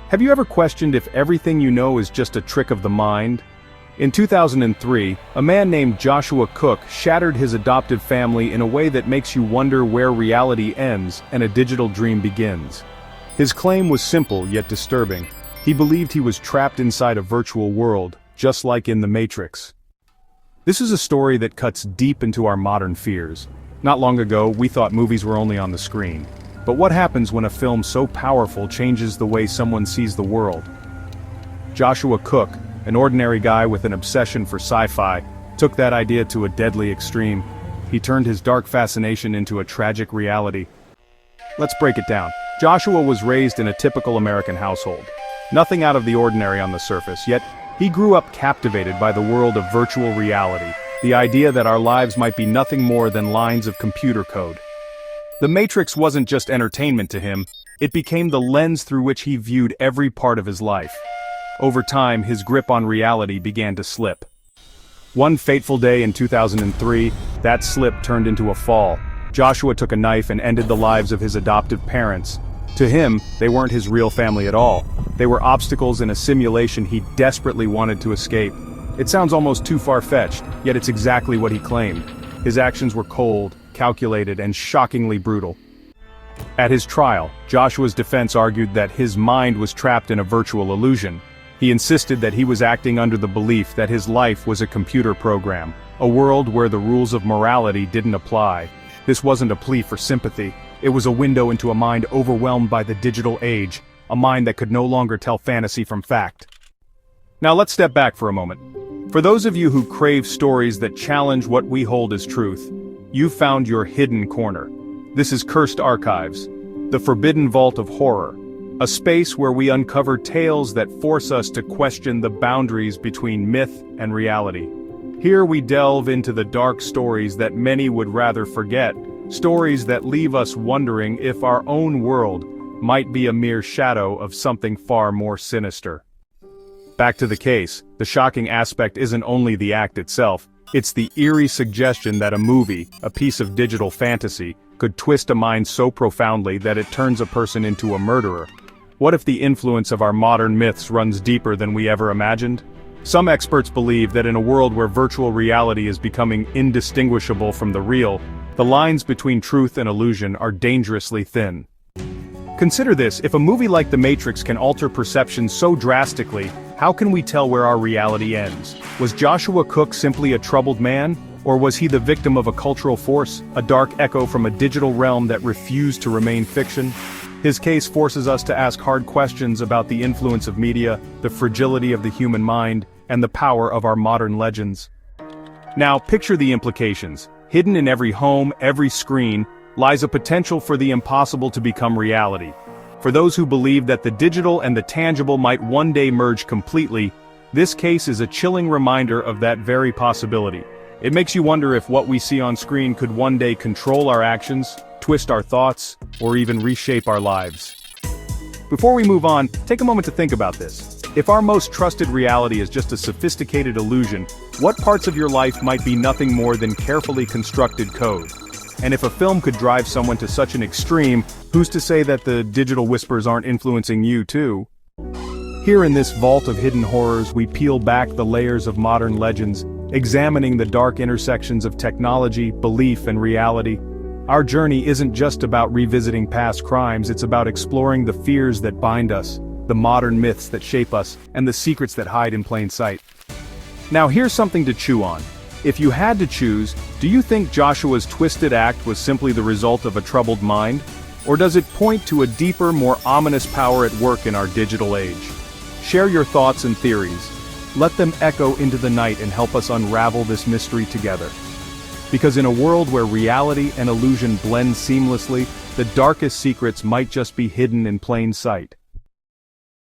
Have you ever questioned if everything you know is just a trick of the mind? In 2003, a man named Joshua Cooke shattered his adoptive family in a way that makes you wonder where reality ends and a digital dream begins. His claim was simple yet disturbing. He believed he was trapped inside a virtual world, just like in The Matrix. This is a story that cuts deep into our modern fears. Not long ago, we thought movies were only on the screen. But what happens when a film so powerful changes the way someone sees the world? Joshua Cooke, an ordinary guy with an obsession for sci-fi, took that idea to a deadly extreme. He turned his dark fascination into a tragic reality. Let's break it down. Joshua was raised in a typical American household. Nothing out of the ordinary on the surface, yet he grew up captivated by the world of virtual reality, the idea that our lives might be nothing more than lines of computer code. The Matrix wasn't just entertainment to him, it became the lens through which he viewed every part of his life. Over time, his grip on reality began to slip. One fateful day in 2003, that slip turned into a fall. Joshua took a knife and ended the lives of his adoptive parents. To him, they weren't his real family at all. They were obstacles in a simulation he desperately wanted to escape. It sounds almost too far-fetched, yet it's exactly what he claimed. His actions were cold, calculated, and shockingly brutal. At his trial, Joshua's defense argued that his mind was trapped in a virtual illusion. He insisted that he was acting under the belief that his life was a computer program, a world where the rules of morality didn't apply. This wasn't a plea for sympathy. It was a window into a mind overwhelmed by the digital age, a mind that could no longer tell fantasy from fact. Now let's step back for a moment. For those of you who crave stories that challenge what we hold as truth, you've found your hidden corner. This is Cursed Archives, the forbidden vault of horror, a space where we uncover tales that force us to question the boundaries between myth and reality. Here we delve into the dark stories that many would rather forget, stories that leave us wondering if our own world might be a mere shadow of something far more sinister. Back to the case, the shocking aspect isn't only the act itself, it's the eerie suggestion that a movie, a piece of digital fantasy, could twist a mind so profoundly that it turns a person into a murderer. What if the influence of our modern myths runs deeper than we ever imagined? Some experts believe that in a world where virtual reality is becoming indistinguishable from the real, the lines between truth and illusion are dangerously thin. Consider this, if a movie like The Matrix can alter perception so drastically, how can we tell where our reality ends? Was Joshua Cooke simply a troubled man? Or was he the victim of a cultural force, a dark echo from a digital realm that refused to remain fiction? His case forces us to ask hard questions about the influence of media, the fragility of the human mind, and the power of our modern legends. Now, picture the implications. Hidden in every home, every screen, lies a potential for the impossible to become reality. For those who believe that the digital and the tangible might one day merge completely, this case is a chilling reminder of that very possibility. It makes you wonder if what we see on screen could one day control our actions, twist our thoughts, or even reshape our lives. Before we move on, take a moment to think about this. If our most trusted reality is just a sophisticated illusion, what parts of your life might be nothing more than carefully constructed code? And if a film could drive someone to such an extreme, who's to say that the digital whispers aren't influencing you too? Here in this vault of hidden horrors, we peel back the layers of modern legends, examining the dark intersections of technology, belief, and reality. Our journey isn't just about revisiting past crimes, it's about exploring the fears that bind us, the modern myths that shape us, and the secrets that hide in plain sight. Now here's something to chew on. If you had to choose, do you think Joshua's twisted act was simply the result of a troubled mind? Or does it point to a deeper, more ominous power at work in our digital age? Share your thoughts and theories. Let them echo into the night and help us unravel this mystery together. Because in a world where reality and illusion blend seamlessly, the darkest secrets might just be hidden in plain sight.